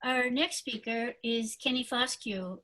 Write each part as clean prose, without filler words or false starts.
Our next speaker is Kenny Foscue.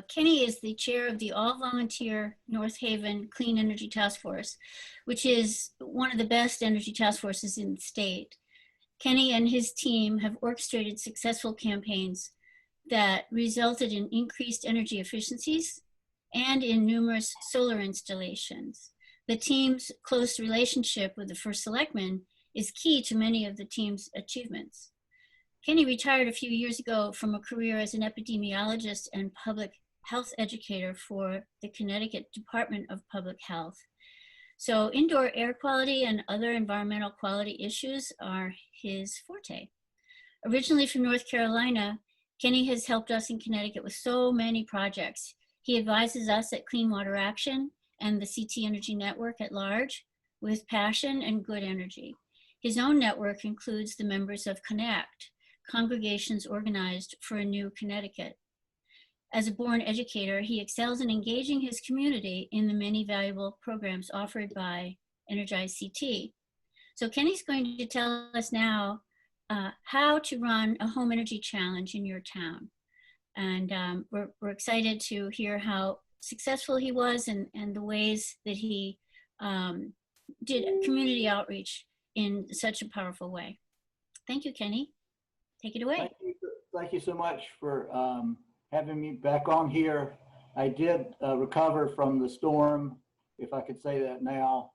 Kenny is the chair of the all-volunteer North Haven Clean Energy Task Force, which is one of the best energy task forces in the state. Kenny and his team have orchestrated successful campaigns that resulted in increased energy efficiencies and in numerous solar installations. The team's close relationship with the First Selectman is key to many of the team's achievements. Kenny retired a few years ago from a career as an epidemiologist and public health educator for the Connecticut Department of Public Health. So indoor air quality and other environmental quality issues are his forte. Originally from North Carolina, Kenny has helped us in Connecticut with so many projects. He advises us at Clean Water Action and the CT Energy Network at large with passion and good energy. His own network includes the members of Connect, congregations organized for a new Connecticut. As a born educator, he excels in engaging his community in the many valuable programs offered by Energize CT. So Kenny's going to tell us now how to run a home energy challenge in your town. And we're excited to hear how successful he was and the ways that he did community outreach in such a powerful way. Thank you, Kenny. Take it away. Thank you so much for having me back on here. I did recover from the storm, if I could say that now.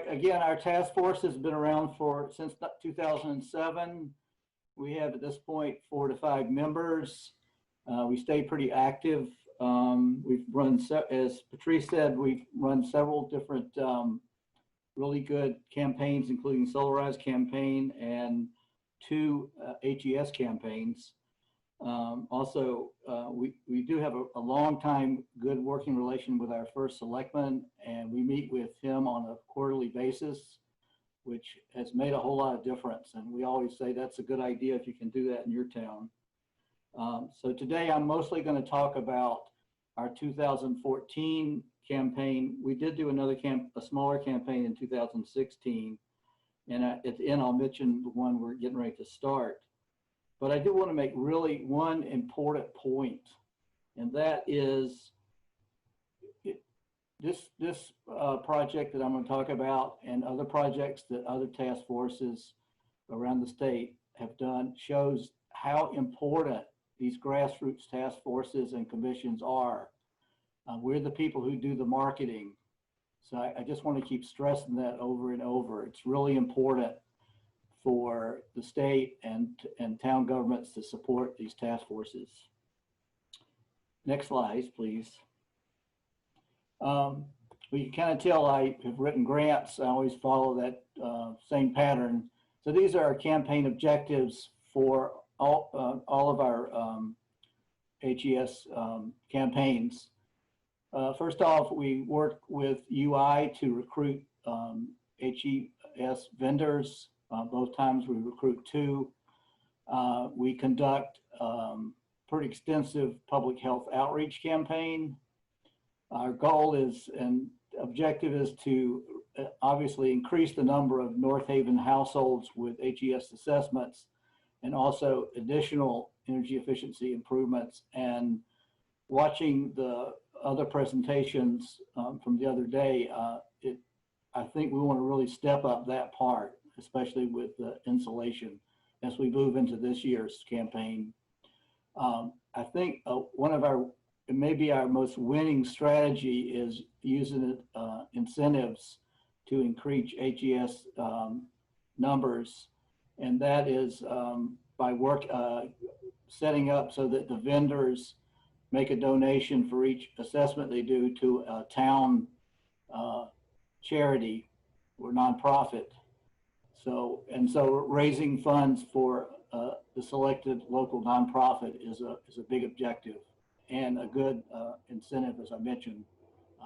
Again, our task force has been around since 2007. We have at this point 4 to 5 members. We stay pretty active. We've run, as Patrice said, we've run several different really good campaigns, including Solarized campaign and 2 HES campaigns. We do have a long time good working relation with our first selectman, and we meet with him on a quarterly basis, which has made a whole lot of difference. And we always say that's a good idea if you can do that in your town. So today I'm mostly going to talk about our 2014 campaign. We did do a smaller campaign in 2016, and at the end I'll mention the one we're getting ready to start. But I do want to make really one important point, and that is this project that I'm going to talk about and other projects that other task forces around the state have done shows how important these grassroots task forces and commissions are. We're the people who do the marketing. So I just want to keep stressing that over and over. It's really important for the state and town governments to support these task forces. Next slide, please. Well, you kind of tell I have written grants. I always follow that same pattern. So these are our campaign objectives for all of our HES campaigns. First off, we work with UI to recruit HES vendors. Both times we recruit 2. We conduct pretty extensive public health outreach campaign. Our goal is and objective is to obviously increase the number of North Haven households with HES assessments and also additional energy efficiency improvements. And watching the other presentations from the other day, I think we want to really step up that part, especially with the insulation as we move into this year's campaign. I think one of our, maybe our most winning strategy is using incentives to increase HES numbers. And that is by setting up so that the vendors make a donation for each assessment they do to a town charity or nonprofit. So raising funds for the selected local nonprofit is a big objective and a good incentive, as I mentioned.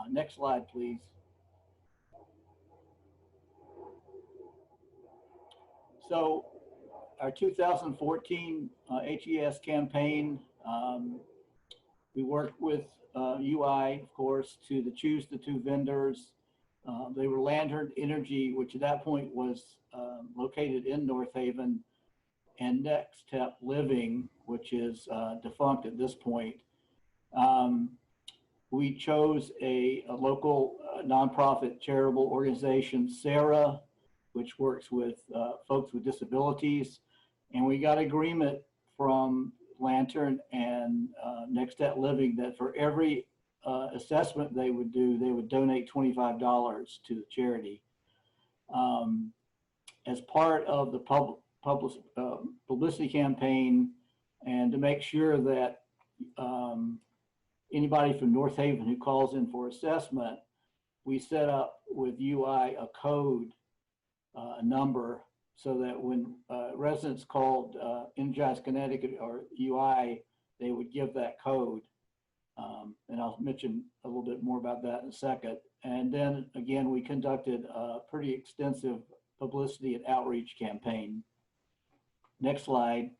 Next slide, please. So our 2014 HES campaign, we worked with UI, of course, to choose the 2 vendors. They were Lantern Energy, which at that point was located in North Haven, and Next Step Living, which is defunct at this point. We chose a local nonprofit charitable organization, SARA, which works with folks with disabilities. And we got agreement from Lantern and Next Step Living that for every assessment they would do, they would donate $25 to the charity. As part of the publicity campaign, and to make sure that anybody from North Haven who calls in for assessment, we set up with UI a code, a number, so that when residents called Energize Connecticut or UI, they would give that code. And I'll mention a little bit more about that in a second. And then again, we conducted a pretty extensive publicity and outreach campaign. Next slide.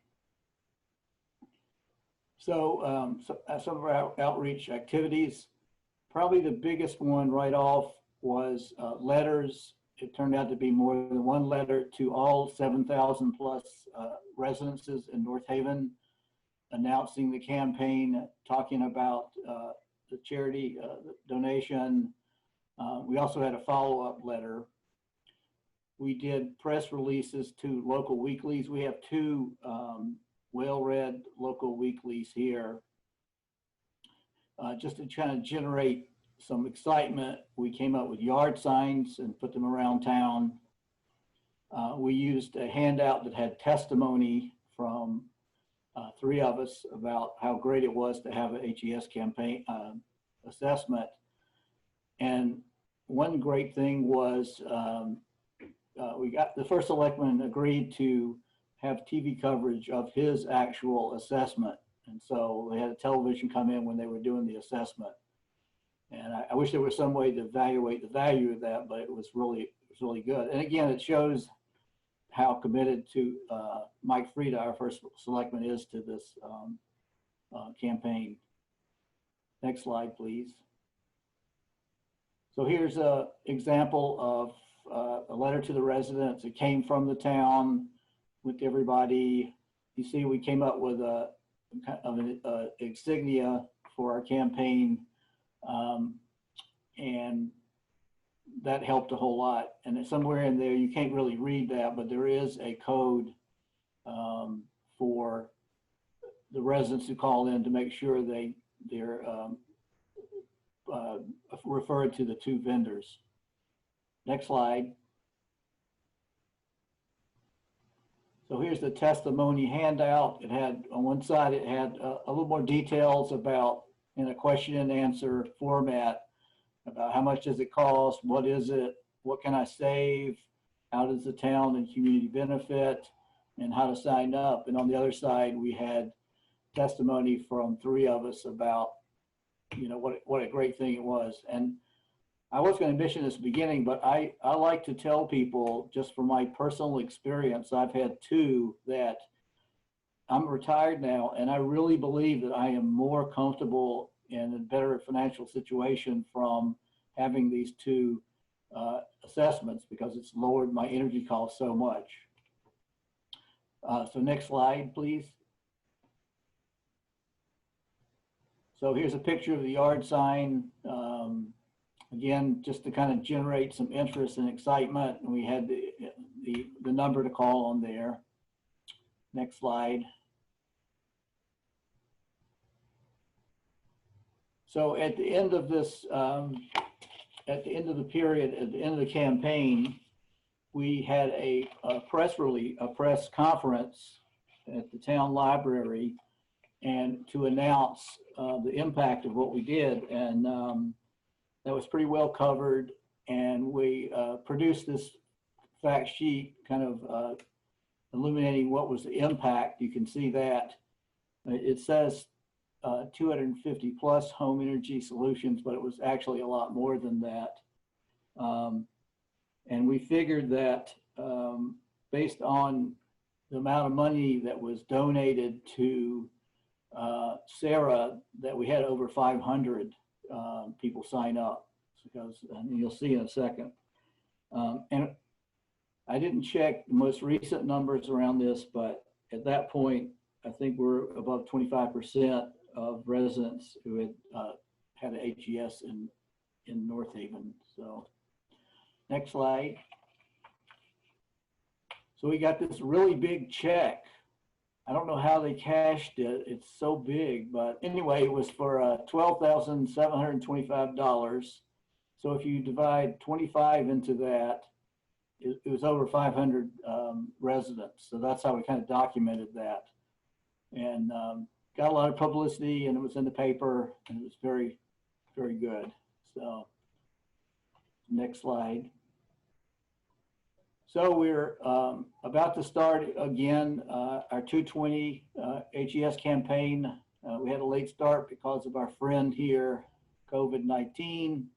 So, some of our outreach activities, probably the biggest one right off was letters. It turned out to be more than one letter to all 7,000 plus residences in North Haven, announcing the campaign, talking about the charity the donation. We also had a follow-up letter. We did press releases to local weeklies. We have two well-read local weeklies here. Just to kind of generate some excitement, we came up with yard signs and put them around town. We used a handout that had testimony from three of us about how great it was to have an HES campaign assessment. And one great thing was we got the first selectman agreed to have TV coverage of his actual assessment. And so they had a television come in when they were doing the assessment. And I wish there was some way to evaluate the value of that, but it was really good. And again, it shows how committed to Mike Frieda, our first selectman, is to this campaign. Next slide, please. So here's an example of a letter to the residents. It came from the town with everybody. You see, we came up with a kind of an insignia for our campaign, and that helped a whole lot. And somewhere in there, you can't really read that, but there is a code for the residents who call in to make sure they're referred to the two vendors. Next slide. So here's the testimony handout. It had, on one side, it had a little more details about, in a question and answer format, about how much does it cost, what is it, what can I save, how does the town and community benefit, and how to sign up. And on the other side, we had testimony from three of us about, you know, what a great thing it was. And I was going to mention this at the beginning, but I like to tell people, just from my personal experience, I've had two that I'm retired now, and I really believe that I am more comfortable in a better financial situation from having these two assessments, because it's lowered my energy costs so much. So next slide, please. So here's a picture of the yard sign. Again, just to kind of generate some interest and excitement. And we had the number to call on there. Next slide. So at the end of this, at the end of the period, at the end of the campaign, we had a press release, a press conference at the town library, and to announce the impact of what we did. And that was pretty well covered. And we produced this fact sheet kind of illuminating what was the impact. You can see that. It says 250 plus home energy solutions, but it was actually a lot more than that. And we figured that based on the amount of money that was donated to Sarah, that we had over 500 people sign up, because you'll see in a second. And I didn't check the most recent numbers around this, but at that point, I think we're above 25% of residents who had an HES in North Haven. So next slide. So we got this really big check. I don't know how they cashed it. It's so big, but anyway, it was for $12,725. So if you divide 25 into that, it was over 500 residents. So that's how we kind of documented that, and got a lot of publicity, and it was in the paper, and it was very, very good. So next slide. So we're about to start again our 220 HES campaign. We had a late start because of our friend here, COVID-19.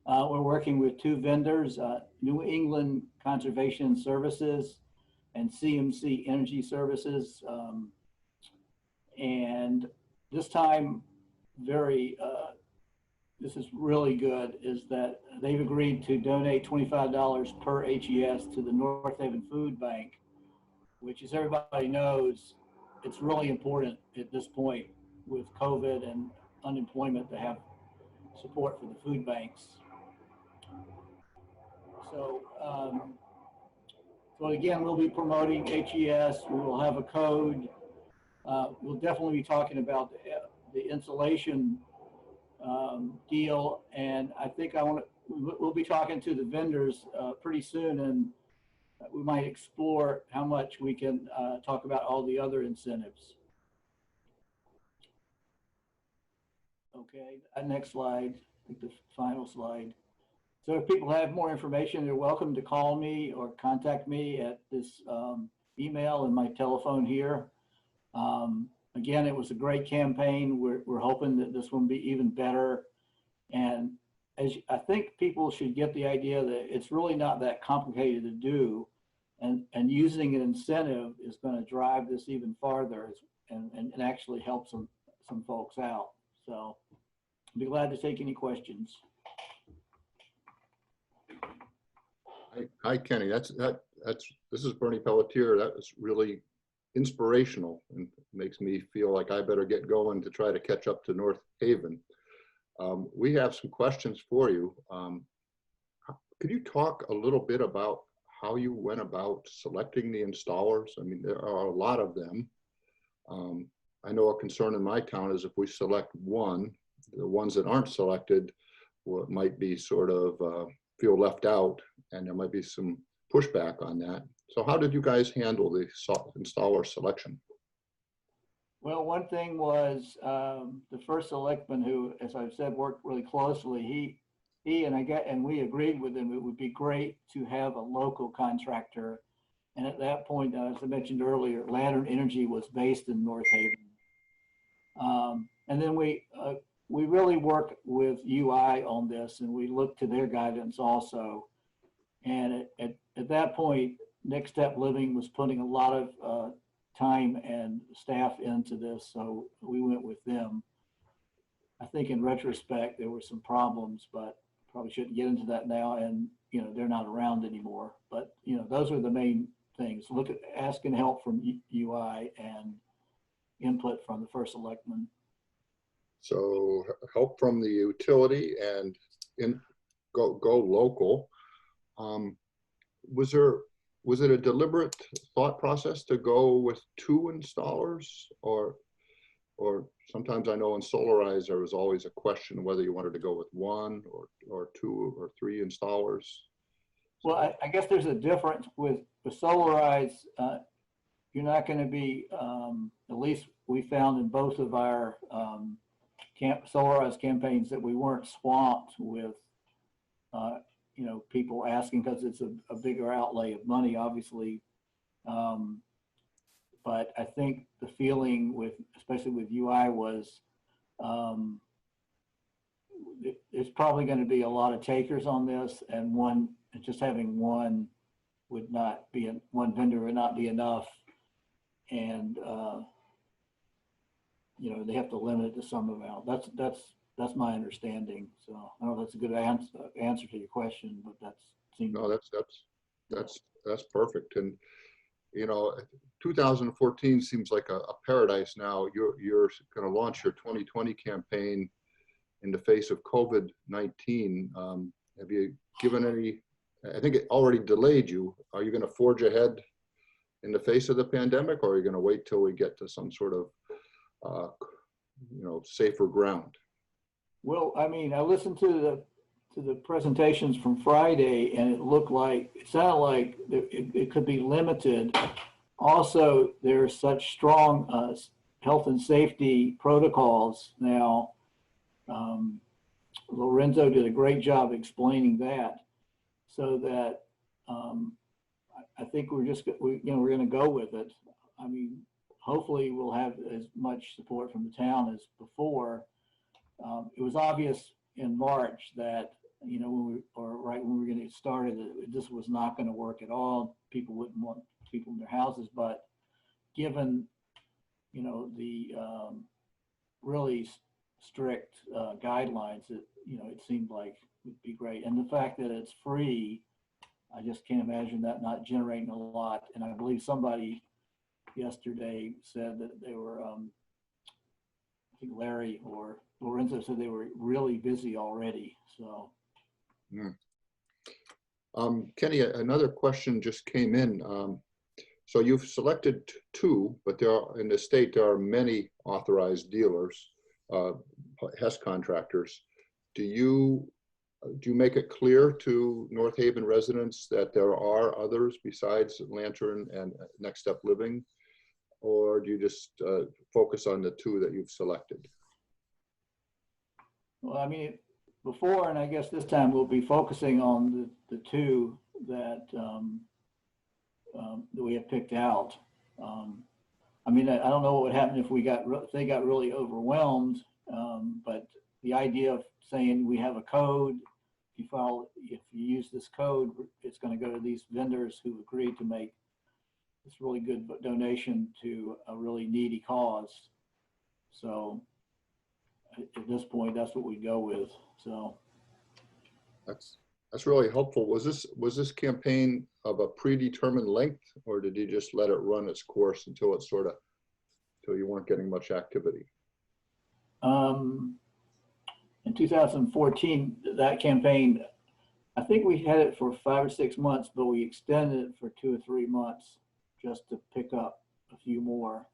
We're working with two vendors, New England Conservation Services and CMC Energy Services. And this time, this is really good, is that they've agreed to donate $25 per HES to the North Haven Food Bank, which, as everybody knows, it's really important at this point with COVID and unemployment to have support for the food banks. So, so again, we'll be promoting HES. We will have a code. We'll definitely be talking about the insulation deal, and I think we'll be talking to the vendors pretty soon, and we might explore how much we can talk about all the other incentives. Okay, next slide, I think the final slide. So if people have more information, they're welcome to call me or contact me at this email and my telephone here. Again, it was a great campaign. We're hoping that this one will be even better. And I think people should get the idea that it's really not that complicated to do. And using an incentive is going to drive this even farther and actually help some folks out. So I'd be glad to take any questions. Hi, Kenny. This is Bernie Pelletier. That was really inspirational and makes me feel like I better get going to try to catch up to North Haven. We have some questions for you. Could you talk a little bit about how you went about selecting the installers? I mean, there are a lot of them. I know a concern in my town is if we select one, the ones that aren't selected might be sort of feel left out, and there might be some pushback on that. So how did you guys handle the installer selection? Well, one thing was the first selectman, who, as I've said, worked really closely. And we agreed with him. It would be great to have a local contractor. And at that point, as I mentioned earlier, Lantern Energy was based in North Haven. And then we really worked with UI on this, and we looked to their guidance also. And at that point, Next Step Living was putting a lot of time and staff into this, so we went with them. I think in retrospect, there were some problems, but probably shouldn't get into that now. And, they're not around anymore. But, those are the main things. Look at asking help from UI and input from the first selectman. So help from the utility and go local. Was it a deliberate thought process to go with two installers, or sometimes I know in Solarize there was always a question whether you wanted to go with one or two or three installers? Well, I guess there's a difference with Solarize. You're not going to be, at least we found in both of our Solarize campaigns, that we weren't swamped with people asking, because it's a bigger outlay of money, obviously. But I think the feeling especially with UI, was it's probably going to be a lot of takers on this, and just having one vendor would not be enough. And they have to limit it to some amount. That's my understanding. So I don't know if that's a good answer to your question, but no, that's perfect. And you know, 2014 seems like a paradise now. You're going to launch your 2020 campaign in the face of COVID-19. Have you given any, I think it already delayed you. Are you going to forge ahead in the face of the pandemic, or are you going to wait till we get to some sort of, you know, safer ground? Well, I mean, I listened to the presentations from Friday, and it sounded like it could be limited. Also, there's such strong health and safety protocols now. Lorenzo did a great job explaining that, so that I think we're going to go with it. I mean, hopefully we'll have as much support from the town as before. It was obvious in March that, you know, right when we were going to get started, this was not going to work at all. People wouldn't want people in their houses, but given, you know, the really strict guidelines, it seemed like it would be great. And the fact that it's free, I just can't imagine that not generating a lot. And I believe somebody yesterday said that they were, I think Larry or Lorenzo said they were really busy already. So. Kenny, another question just came in. So you've selected two, but in the state, there are many authorized dealers, HES contractors. Do you make it clear to North Haven residents that there are others besides Lantern and Next Step Living, or do you just focus on the two that you've selected? Well, I mean, before, and I guess this time we'll be focusing on the two that that we have picked out. I mean, I don't know what would happen if they got really overwhelmed, but the idea of saying we have a code, if you use this code, it's going to go to these vendors who agreed to make this really good donation to a really needy cause. So at this point, that's what we go with. So that's really helpful. Was this campaign of a predetermined length, or did you just let it run its course until you weren't getting much activity? In 2014, that campaign, I think we had it for 5 or 6 months, but we extended it for 2 or 3 months just to pick up a few more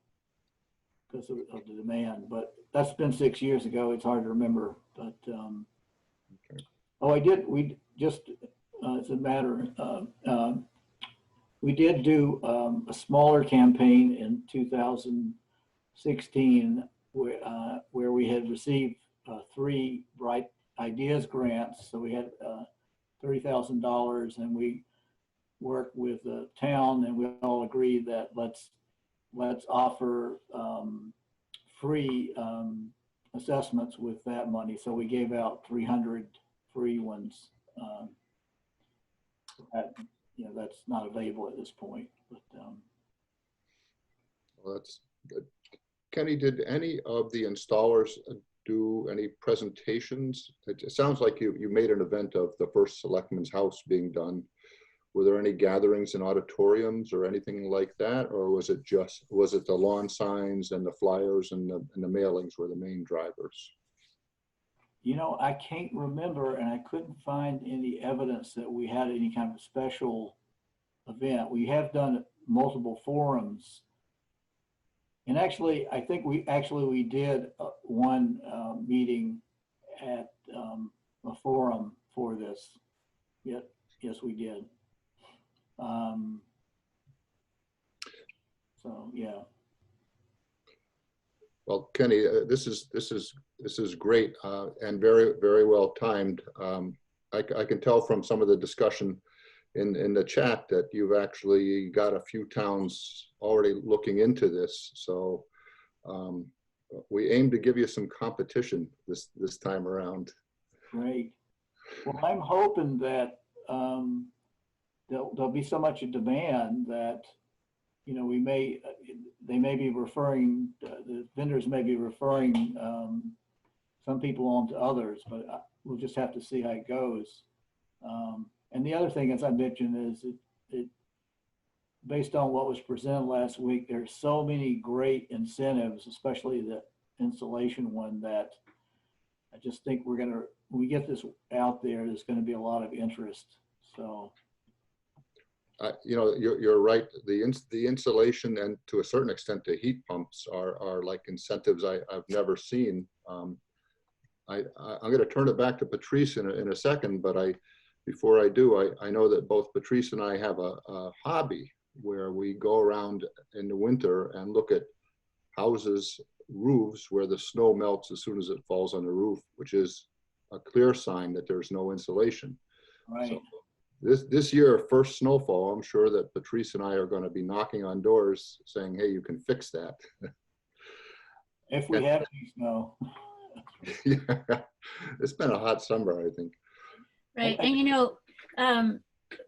because of the demand. But that's been 6 years ago. It's hard to remember. But okay. Oh, we just it's a matter. We did do a smaller campaign in 2016 where we had received 3 Bright Ideas grants. So we had $30,000, and we worked with the town, and we all agreed that let's offer free assessments with that money. So we gave out 300 free ones. That's not available at this point. But well, that's good. Kenny, did any of the installers do any presentations? It sounds like you made an event of the first selectman's house being done. Were there any gatherings in auditoriums or anything like that, or was it the lawn signs and the flyers and the mailings were the main drivers? I can't remember, and I couldn't find any evidence that we had any kind of special event. We have done multiple forums. And actually, I think we did one meeting at a forum for this. Yeah, yes, we did. So yeah. Well, Kenny, this is great and very, very well timed. I can tell from some of the discussion in the chat that you've actually got a few towns already looking into this. So we aim to give you some competition this time around. Great. Well, I'm hoping that there'll be so much demand that they may be referring, the vendors may be referring some people on to others, but we'll just have to see how it goes. And the other thing, as I mentioned, is based on what was presented last week, there's so many great incentives, especially the insulation one, that I just think when we get this out there, there's going to be a lot of interest. So, You know, you're right. The insulation and to a certain extent the heat pumps are like incentives I've never seen. I'm going to turn it back to Patrice in a second, but before I do, I know that both Patrice and I have a hobby where we go around in the winter and look at houses' roofs where the snow melts as soon as it falls on the roof, which is a clear sign that there's no insulation. right. So this year, first snowfall, I'm sure that Patrice and I are going to be knocking on doors saying, hey, you can fix that. If we have any snow. Yeah. It's been a hot summer, I think. Right. And you know,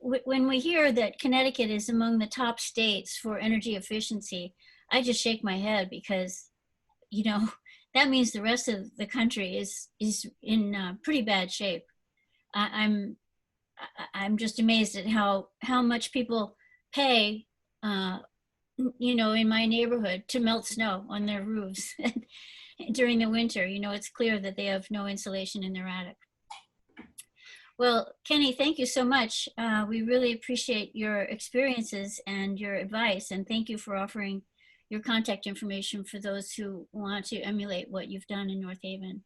when we hear that Connecticut is among the top states for energy efficiency, I just shake my head because, you know, that means the rest of the country is in pretty bad shape. I'm just amazed at how much people pay, you know, in my neighborhood to melt snow on their roofs during the winter. You know, it's clear that they have no insulation in their attic. Well, Kenny, thank you so much. We really appreciate your experiences and your advice, and thank you for offering your contact information for those who want to emulate what you've done in North Haven.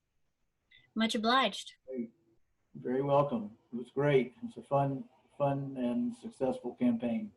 Much obliged. Very welcome. It was great. It's a fun and successful campaign.